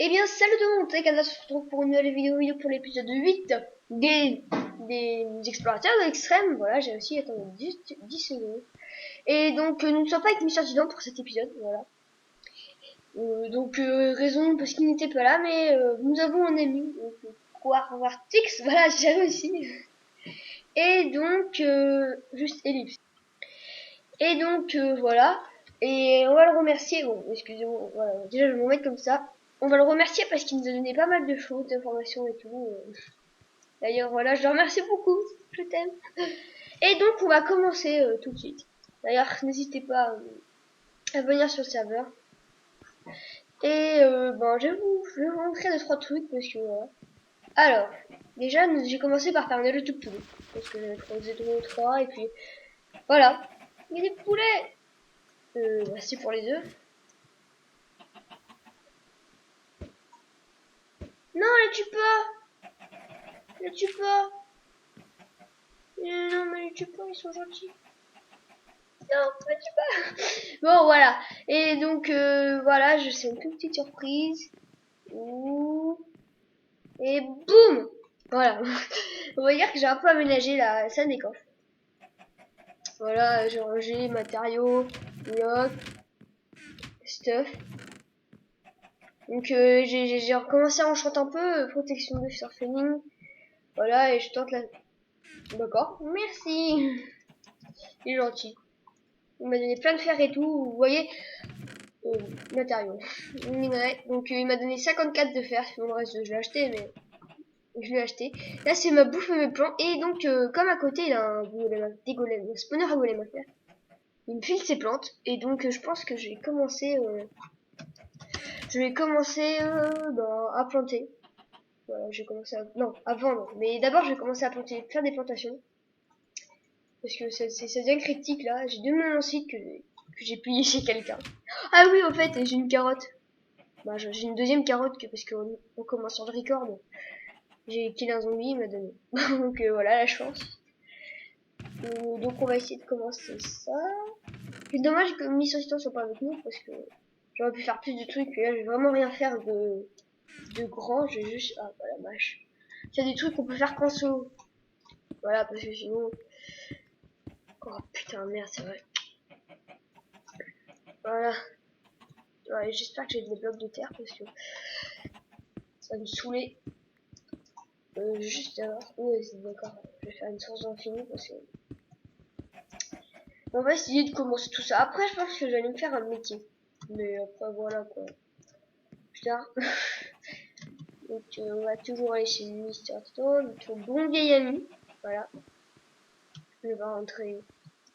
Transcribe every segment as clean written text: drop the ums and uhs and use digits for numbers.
Eh bien, salut tout le monde, c'est Kaza, on se retrouve pour une nouvelle vidéo pour l'épisode 8 des explorateurs de l'extrême. Voilà, j'ai aussi attendu 10 secondes. Et donc, nous ne sommes pas avec Mister Tidan pour cet épisode, voilà. Raison parce qu'il n'était pas là, mais nous avons un ami, donc Quartix, voilà, j'ai réussi. Et donc, juste Ellipse. Et donc, voilà. Et on va le remercier, bon, excusez-moi, voilà, déjà je vais me mettre comme ça. On va le remercier parce qu'il nous a donné pas mal de choses, d'informations et tout. D'ailleurs, voilà, je le remercie beaucoup. Je t'aime. Et donc, on va commencer tout de suite. D'ailleurs, n'hésitez pas à venir sur le serveur. Et bon, je vais vous montrer 2-3 trucs parce que voilà. Alors, déjà, j'ai commencé par faire le tuk-tuk parce que j'avais trouvé 0,3 et puis voilà. Il y a des poulets. Merci pour les œufs. Non, les tue pas. Les tue pas. Non, mais les tue pas, ils sont gentils. Non, les tue pas. Bon, voilà. Et donc, voilà, je sais une toute petite surprise. Ouh. Et boum. Voilà. On va dire que j'ai un peu aménagé la scène des coffres. Voilà, j'ai rangé matériaux, blocs, stuff. Donc j'ai recommencé à en chanter un peu, protection de surfing. Voilà, et je tente la... D'accord, merci. Il est gentil. Il m'a donné plein de fer et tout, vous voyez. Matériaux. Minerai. Donc il m'a donné 54 de fer, sinon le reste je l'ai acheté, mais je l'ai acheté. Là c'est ma bouffe et mes plans. Et donc comme à côté il a des golems, un spawner à golem à faire. Il me file ses plantes. Et donc je pense que je vais commencer à planter. Voilà, j'ai commencé à... Non, à vendre. Mais d'abord, je vais commencer à planter, faire des plantations. Parce que ça devient critique, là. J'ai deux mon site que j'ai payé chez quelqu'un. Ah oui, en fait, j'ai une carotte. Bah, j'ai une deuxième carotte parce qu'on commence sur le record. J'ai killé un zombie, il m'a donné. Donc voilà, la chance. Donc on va essayer de commencer ça. C'est dommage que Miss Assistant soit pas avec nous parce que j'aurais pu faire plus de trucs. Et là, je vais vraiment rien faire de grand. Je vais juste... Ah, bah la vache. Il y a des trucs qu'on peut faire qu'en solo. Voilà, parce que sinon... Oh putain, merde, c'est vrai. Voilà. Ouais, j'espère que j'ai des blocs de terre parce que ça va me saouler. Juste alors. Oui, c'est d'accord. Je vais faire une source d'infini parce que... On va essayer de commencer tout ça. Après, je pense que j'allais me faire un métier. Mais après, voilà quoi. Putain. Donc, on va toujours aller chez Mister Stone, notre bon vieil ami. Voilà. Je vais rentrer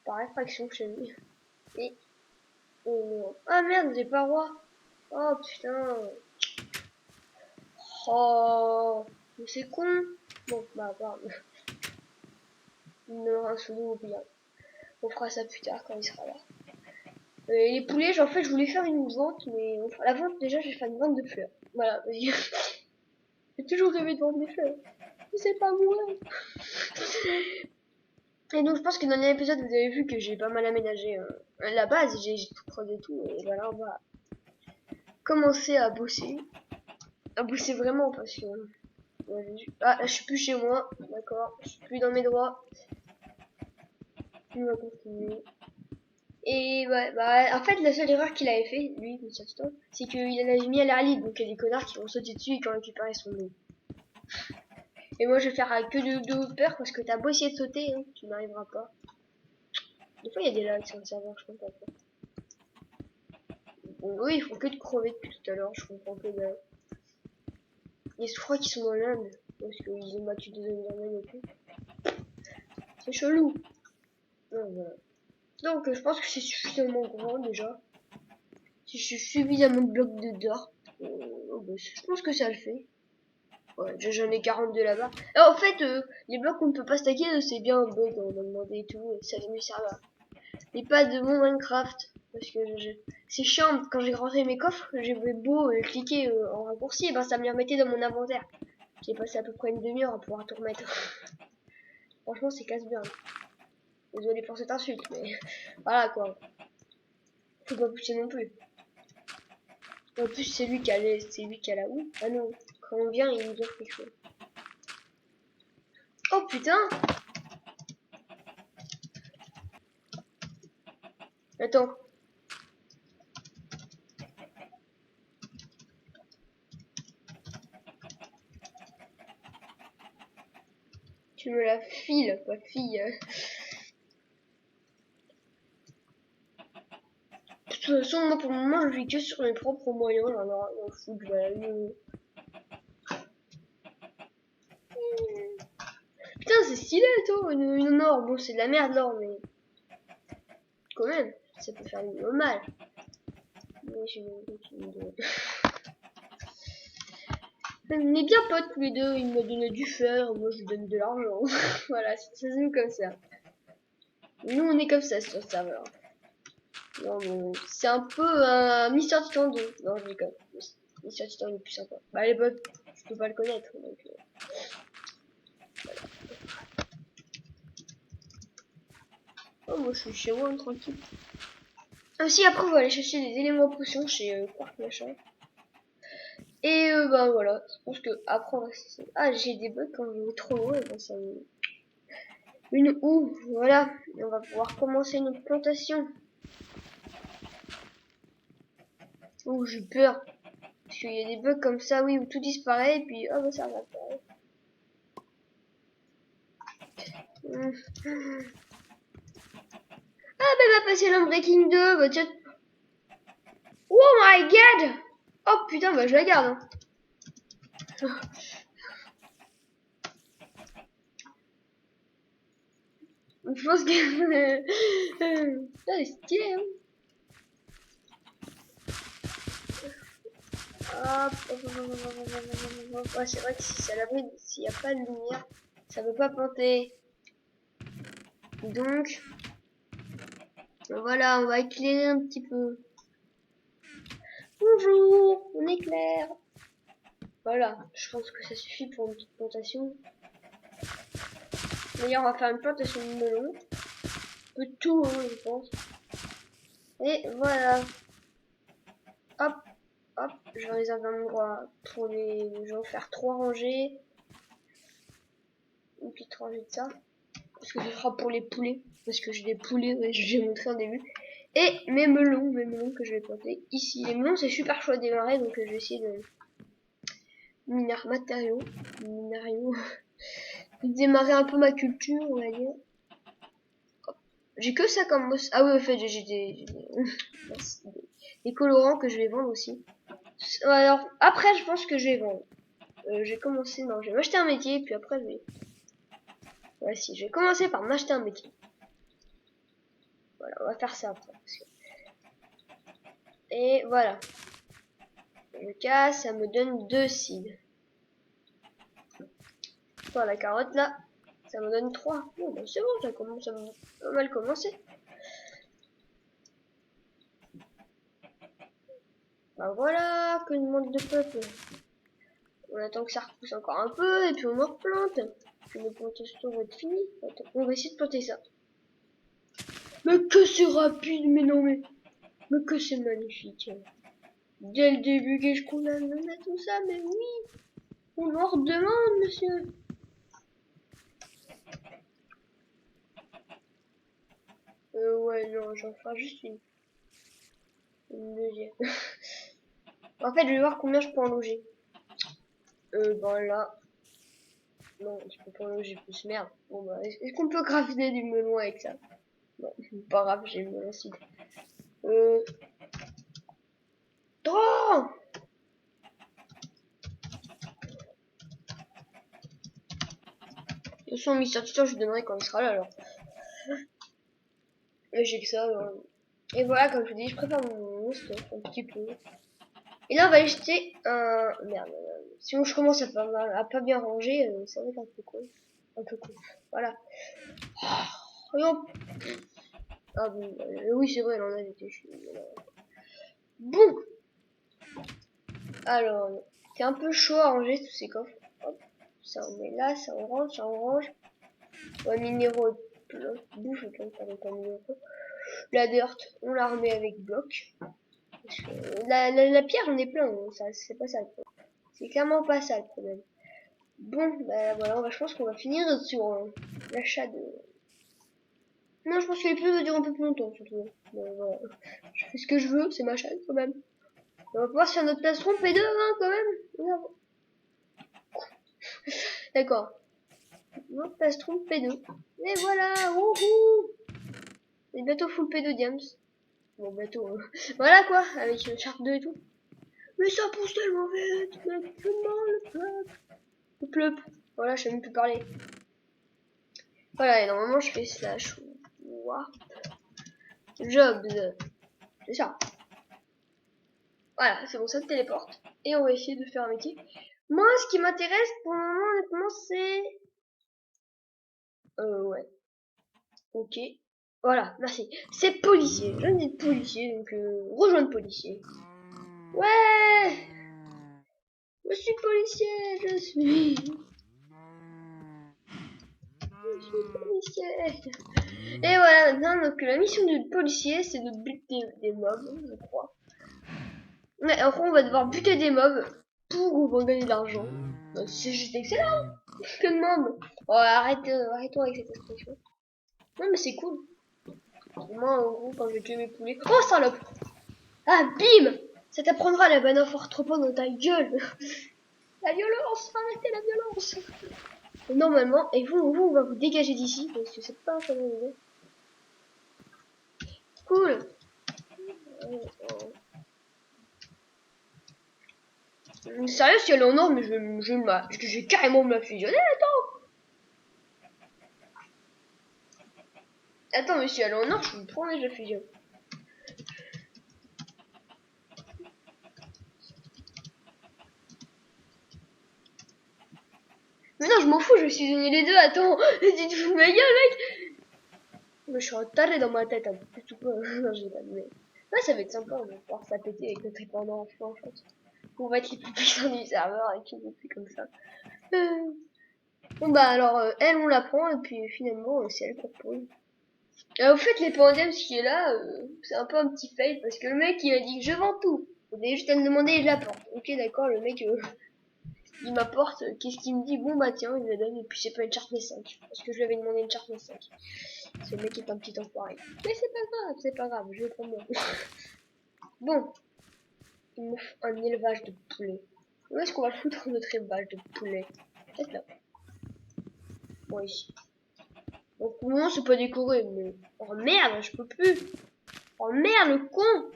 par effraction chez lui. Et... Oh, ah merde, des parois. Oh putain. Oh, mais c'est con. Bon, bah, pardon. Non, un solo au pire. On fera ça plus tard quand il sera là. Les poulets, en fait, je voulais faire une vente, mais on fera la vente déjà, je vais faire une vente de fleurs. Voilà. J'ai toujours rêvé de vendre des fleurs. Mais c'est pas moi. Et donc, je pense que dans l'épisode, vous avez vu que j'ai pas mal aménagé la base. J'ai tout creusé tout. Et voilà, on va commencer à bosser. À bosser vraiment parce que... Ah, là, je suis plus chez moi. D'accord. Je suis plus dans mes droits. On va continuer. Et ouais, bah, en fait, la seule erreur qu'il avait fait, lui, Monsieur Stone, c'est qu'il en avait mis à l'air libre. Donc, il y a des connards qui vont sauter dessus et qui ont récupéré son nom. Et moi, je vais faire que de peur parce que t'as beau essayer de sauter, hein, tu n'arriveras pas. Des fois, il y a des lags sur le serveur, je comprends pas. Bon, eux, ils font que de crever depuis tout à l'heure, je comprends que dalle. Et je crois qu'ils sont dans l'Inde parce qu'ils ont battu des Endermen et tout. C'est chelou. Non, voilà. Donc, je pense que c'est suffisamment grand déjà. Si je suis suffisamment de blocs de d'or, je pense que ça le fait. Ouais, j'en ai 42 là-bas. Alors, en fait, les blocs qu'on ne peut pas stacker, c'est bien un bug, on m'a demandé et tout, et ça vient du serveur. Et pas de mon Minecraft, parce que c'est chiant, quand j'ai rentré mes coffres, j'ai beau cliquer en raccourci, et ben ça me les remettait dans mon inventaire. J'ai passé à peu près une demi-heure à pouvoir tout remettre. Franchement, c'est casse-bien. Désolé pour cette insulte, mais voilà quoi. Faut pas pousser non plus. En plus, c'est lui qui a la où. Ah non, quand on vient, il nous offre quelque chose. Oh putain! Attends. Tu me la files, quoi, fille. De toute façon, moi, pour le moment, je vis que sur mes propres moyens. Alors, on fout de la Putain, c'est stylé, toi, une or. Bon, c'est de la merde, l'or, mais quand même, ça peut faire du mal. Mais je On est bien potes tous les deux. Il m'a donné du fer, moi, je lui donne de l'argent. Voilà, ça se joue comme ça. Nous, on est comme ça sur le serveur. Non, mais c'est un peu un Mister Titan 2. Non, je déconne. Mister Titan est plus sympa. Bah, à l'époque, je peux pas le connaître. Donc, oh, moi, je suis chez moi, tranquille. Aussi, après, on va aller chercher des éléments potions chez Quark machin. Et bah voilà, je pense que après, ah, j'ai des bugs quand je vais trop loin. Et ben, ça me... Une houe, voilà. Et on va pouvoir commencer notre plantation. Oh, j'ai peur. Parce qu'il y a des bugs comme ça, oui, où tout disparaît, et puis, oh, bah, ça va pas. Ah, bah, va passer l'Unbreaking 2, bah, tiens. Oh my god! Oh putain, bah, je la garde, hein. Je pense que. Ça, c'est stylé, hein. Ouais, c'est vrai que si ça l'abri, s'il n'y a pas de lumière, ça ne peut pas planter. Donc, voilà, on va éclairer un petit peu. Bonjour, on éclaire. Voilà, je pense que ça suffit pour une petite plantation. D'ailleurs, on va faire une plantation de melon. Un peu de tout, hein, je pense. Et voilà. Hop, hop, je vais réserver un endroit pour les gens, faire 3 rangées. Une petite rangée de ça. Parce que ce sera pour les poulets. Parce que j'ai des poulets, ouais, j'ai montré au début. Et mes melons que je vais planter ici. Les melons, c'est super chaud à démarrer, donc je vais essayer de matériaux, de démarrer un peu ma culture, on va dire. J'ai que ça comme moss. Ah oui, en fait, j'ai des colorants que je vais vendre aussi. Alors, après, je pense que je vais vendre. J'ai commencé, non, je vais m'acheter un métier, puis après, je vais... Ouais, si, je vais commencer par m'acheter un métier. Voilà, on va faire ça après. Et voilà. Le cas, ça me donne 2 seeds. Voilà, la carotte là, ça me donne 3. Bon, ben, c'est bon, ça commence à pas mal commencer. Ben voilà, que demande de peuple. On attend que ça repousse encore un peu, et puis on en replante. Puis notre plantation va être finie. Attends, on va essayer de planter ça. Mais que c'est rapide, mais non, mais que c'est magnifique. Dès le début que je condamne à tout ça, mais oui, on en redemande, monsieur. Ouais, non, j'en ferai juste une deuxième. En fait, je vais voir combien je peux en loger. Ben là. Non, je peux pas en loger plus, merde. Bon, bah, est-ce qu'on peut crafter du melon avec ça? Non, pas grave, j'ai le melon site. Oh! De toute façon, Mister Titan, je lui donnerai quand il sera là, alors. Et j'ai que ça, alors. Et voilà, comme je vous dis, je prépare mon monstre un petit peu. Et là, on va aller jeter un... Merde, si je commence à pas bien ranger, ça va être un peu cool. Un peu cool. Voilà. Oh, ah bon, oui, c'est vrai, elle en a été. Bon. Alors, c'est un peu chaud à ranger tous ces coffres. Hop. Ça, on met là, ça on range, ça on range. Ouais, minéraux, bouffe, on peut faire des minéraux. La dirt, on la remet avec bloc. Parce que la pierre, j'en ai plein, hein. Ça, c'est pas ça le problème. C'est clairement pas ça le problème. Bon, bah voilà, je pense qu'on va finir sur l'achat de... Non, je pense que les pluies vont durer un peu plus longtemps, surtout. Voilà. Je fais ce que je veux, c'est ma chaîne, quand même. On va pouvoir se faire notre plastron P2, hein, quand même. D'accord. Notre plastron P2. Et voilà, wouhou. Et bientôt full P2 Diams. Bon, bientôt, voilà quoi, avec Shark 2 et tout. Mais ça pousse tellement vite, mec, le pleup. Le pleup. Voilà, je sais même plus parler. Voilà, et normalement, je fais slash warp jobs. C'est ça. Voilà, c'est bon, ça se téléporte. Et on va essayer de faire un métier. Moi, ce qui m'intéresse pour le moment, honnêtement, c'est... ouais. Ok. Voilà, merci. C'est policier. Je viens d'être policier, donc rejoindre policier. Ouais, je suis policier, je suis policier. Et voilà, maintenant, donc la mission du policier, c'est de buter des mobs, je crois. Ouais, en gros, on va devoir buter des mobs pour gagner de l'argent. C'est juste excellent. Que demande. Oh, arrêtons avec cette expression. Non, mais c'est cool. Moi, en gros, quand je vais tuer mes poulets... Oh, salope. Ah, bim. Ça t'apprendra la banane fort trop dans ta gueule. La violence, arrêtez la violence. Et normalement, et vous, on va vous dégager d'ici, parce que c'est pas un très bon idée. Cool. Sérieux, si elle est en or, mais je vais carrément me la fusionner, Attends, mais si elle est en or, je me promets, je la fusionne. Mais non, je m'en fous, je vais fusionner les deux, attends. Tu te fous de ma gueule, mec. Mais je suis un taré dans ma tête, tout peu. Non, j'ai pas de mais... Ouais, ça va être sympa, on va pouvoir s'appéter avec notre épandant en feu, en fait. On va être les plus puissants du serveur et tout, comme ça. Bon bah alors, elle, on la prend, et puis finalement, c'est elle qu'on repose. Au fait, les pendiums, ce qui est là, c'est un peu un petit fail, parce que le mec, il a dit, je vends tout. Vous avez juste à me demander et je l'apporte. Ok, d'accord, le mec, il m'apporte, qu'est-ce qu'il me dit? Bon bah tiens, il me la donne, et puis c'est pas une charte 5. Parce que je lui avais demandé une charte 5. Ce mec est un petit enfoiré. Mais c'est pas grave, je vais prendre moi. Bon, il me faut un élevage de poulet. Où est-ce qu'on va foutre notre élevage de poulet? Peut-être là. Bon, ici. Donc pour le moment, c'est pas décoré, mais... Oh merde, je peux plus. Oh merde, le con.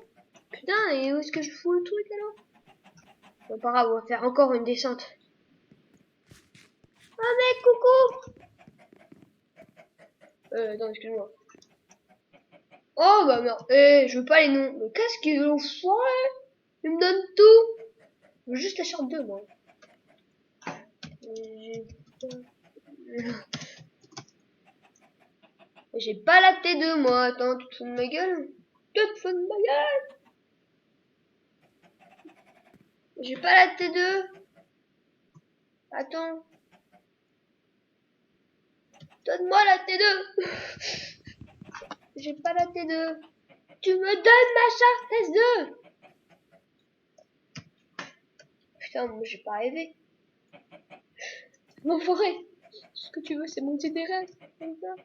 Putain, et où est-ce que je fous le truc alors? Bon, pas grave, on va faire encore une descente. Ah mec, coucou. Attends, excuse-moi. Oh bah merde, je veux pas les noms. Mais qu'est-ce qu'ils ont fait? Ils me donnent tout. Je veux juste la charte 2, moi. J'ai pas la T2, moi. Attends, tu te fous de ma gueule? Tu te fous de ma gueule? J'ai pas la T2. Attends. Donne-moi la T2. J'ai pas la T2. Tu me donnes ma charte S2. Putain, moi j'ai pas rêvé. Mon forêt. Ce que tu veux, c'est mon TDR. Comme ça.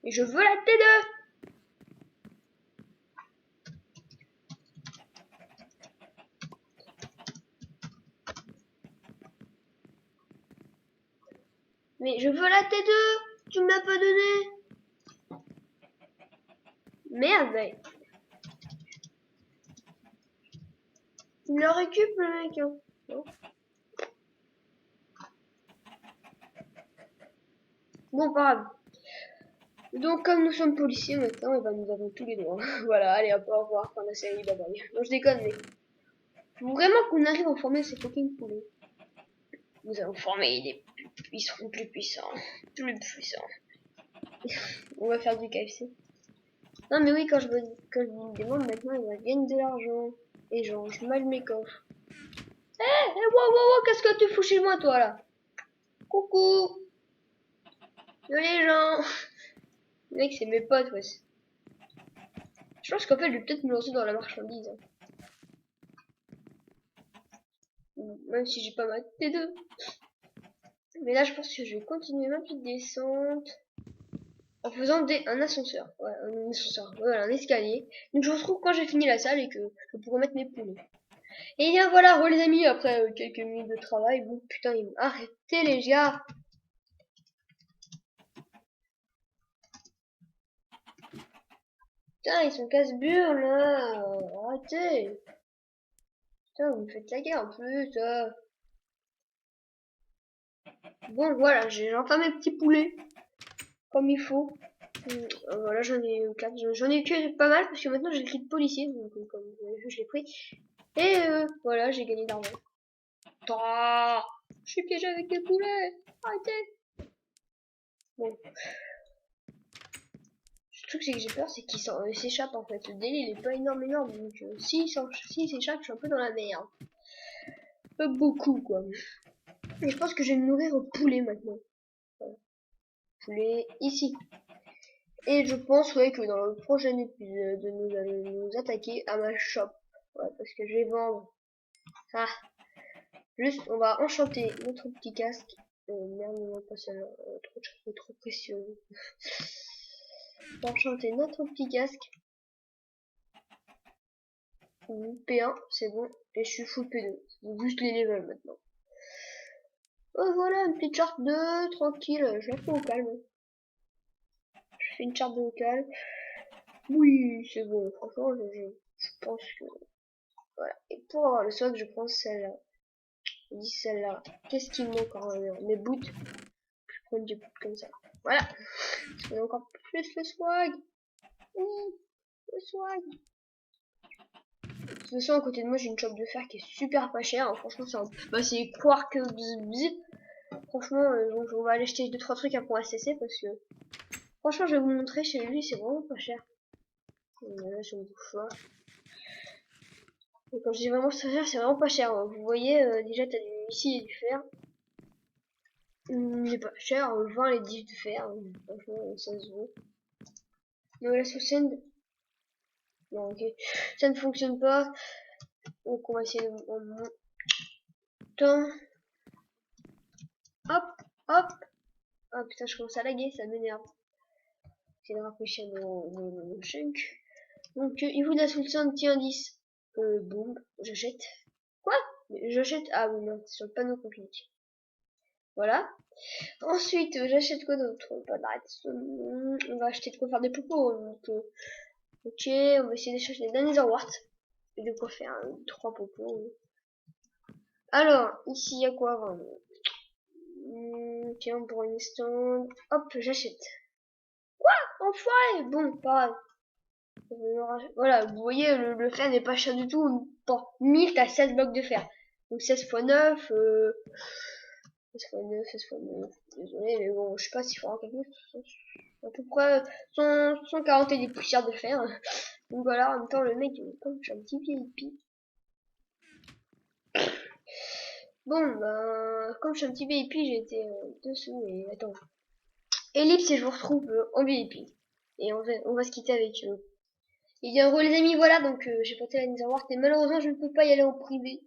Et je veux la T2. Mais je veux la T2. Tu me l'as pas donné. Merde, mec. Il me le récup, le mec. Hein. Non. Bon, pas grave. Donc, comme nous sommes policiers maintenant, et ben, nous avons tous les droits. Voilà, allez, hop, au revoir, fin de la série, bye bye. Non, je déconne, mais faut vraiment qu'on arrive à former ces fucking poulets. Nous allons former des... Ils seront plus puissants. Plus puissants. On va faire du KFC. Non, mais oui, quand je me demande maintenant, ils vont gagner de l'argent. Et genre, je mal mes coffres. Wow, qu'est-ce que tu fous chez moi, toi, là? Coucou. Yo, les gens. Mec, c'est mes potes, ouais. Je pense qu'en fait, je vais peut-être me lancer dans la marchandise. Même si j'ai pas ma T2. Mais là, je pense que je vais continuer ma petite descente en faisant un ascenseur. Ouais, un ascenseur. Voilà, un escalier. Donc je vous retrouve quand j'ai fini la salle et que je pourrai mettre mes poulets. Et bien voilà, les amis, après quelques minutes de travail, bon putain, arrêtez les gars. Putain, ils sont casse-burnes là. Arrêtez. Putain, vous me faites la guerre en plus. Bon voilà, j'ai enfin mes petits poulets. Comme il faut. Voilà, j'en ai 4. J'en ai que pas mal parce que maintenant j'ai le cri de policier. Donc comme vous avez vu, je l'ai pris. Et voilà, j'ai gagné d'argent. Je suis piégé avec des poulets. Arrêtez. Bon. Le truc c'est que j'ai peur, c'est qu'il s'échappe en fait. Le délai il est pas énorme. Donc s'il s'échappe, je suis un peu dans la merde. Pas beaucoup quoi. Et je pense que je vais me nourrir au poulet maintenant. Voilà. Poulet ici. Et je pense ouais, que dans le prochain épisode, nous allons nous attaquer à ma shop. Ouais, parce que je vais vendre. Ah. Juste, on va enchanter notre petit casque. Merde, non, pas celle-là. Trop précieux. On va enchanter notre petit casque. P1, c'est bon. Et je suis full P2. Donc juste les levels maintenant. Oh voilà, une petite charte de tranquille. Je la fais au calme. Je fais une charte de au calme. Oui, c'est bon. Franchement, je pense que... Voilà. Et pour avoir le swag, je prends celle-là. Je dis celle-là. Qu'est-ce qui me manque encore? Mes boots. Je prends des boots comme ça. Voilà. On a encore plus le swag. Oui, le swag. De toute façon, à côté de moi, j'ai une chope de fer qui est super pas chère. Hein. Franchement, c'est Quark Bzz. Franchement, donc on va aller acheter 2-3 trucs à pour SCC parce que franchement, je vais vous montrer chez lui, c'est vraiment pas cher. Là, sur le choix. Et quand je dis vraiment pas cher, c'est vraiment pas cher. Hein. Vous voyez, déjà, t'as ici du fer. Il est pas cher, 20 les 10 de fer. Franchement, 16 euros. Donc la send. Non, ok. Ça ne fonctionne pas. Donc on va essayer de... Hop, hop. Ah putain, je commence à laguer, ça m'énerve. C'est de rafraîchir mon chunk. Donc, il vous la solution un petit indice. Boum, j'achète. Quoi? J'achète. Ah oui, non, c'est sur le panneau compliqué. Voilà. Ensuite, j'achète quoi d'autre? Pas d'arrêt. On va acheter de quoi faire des popos. Donc, ok, on va essayer d'acheter des derniers Wart. Et de quoi faire 3 popos. Alors, ici, il y a quoi à vendre? Tiens, pour une stand. Hop, j'achète. Enfoiré! Bon, pas grave. Voilà, vous voyez, le fer n'est pas cher du tout. Pour 1000, t'as 16 blocs de fer. Donc 16 x 9, 16 x 9, 16 x 9. Désolé, mais bon, je sais pas s'il faut en calculer. À peu près 140 et des poussières de fer. Donc voilà, en même temps, le mec, comme je suis un petit VIP. Bon, ben, comme je suis un petit VIP, j'ai été dessous et attends. Ellipse et je vous retrouve en VIP. Et on va se quitter avec eux. Et bien re les amis, voilà, donc j'ai porté la mise en Wart et malheureusement je ne peux pas y aller en privé.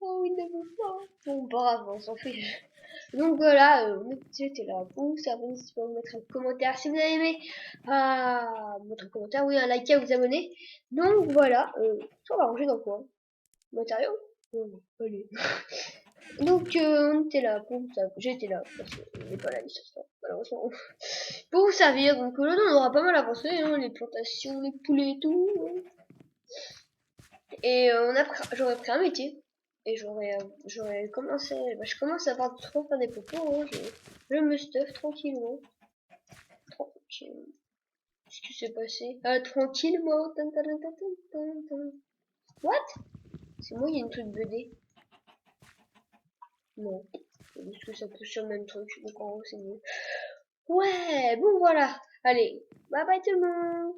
Oh, il ne veut pas. Bon, bravo, on s'en fiche. Donc voilà, j'étais là pour ça, n'hésitez pas à mettre un commentaire si vous avez aimé. Votre commentaire, oui, un like à vous abonner. Donc voilà, ça on va ranger dans quoi? Matériaux? Non, allez. Donc on était là pour ça, j'étais là parce qu'il n'est pas là, malheureusement. Pour vous servir, donc là on aura pas mal avancé, hein, les plantations, les poulets et tout. Hein. Et j'aurais pris un métier. Et j'aurais commencé, je commence à avoir trop faire des popos, hein, je me stuff tranquillement. Tranquille. Qu'est-ce qui s'est passé? Tranquillement. What? C'est moi, il y a une truc BD. Non. Est-ce que ça pousse sur le même truc? Donc en gros, c'est mieux. Ouais, bon voilà. Allez, bye bye tout le monde.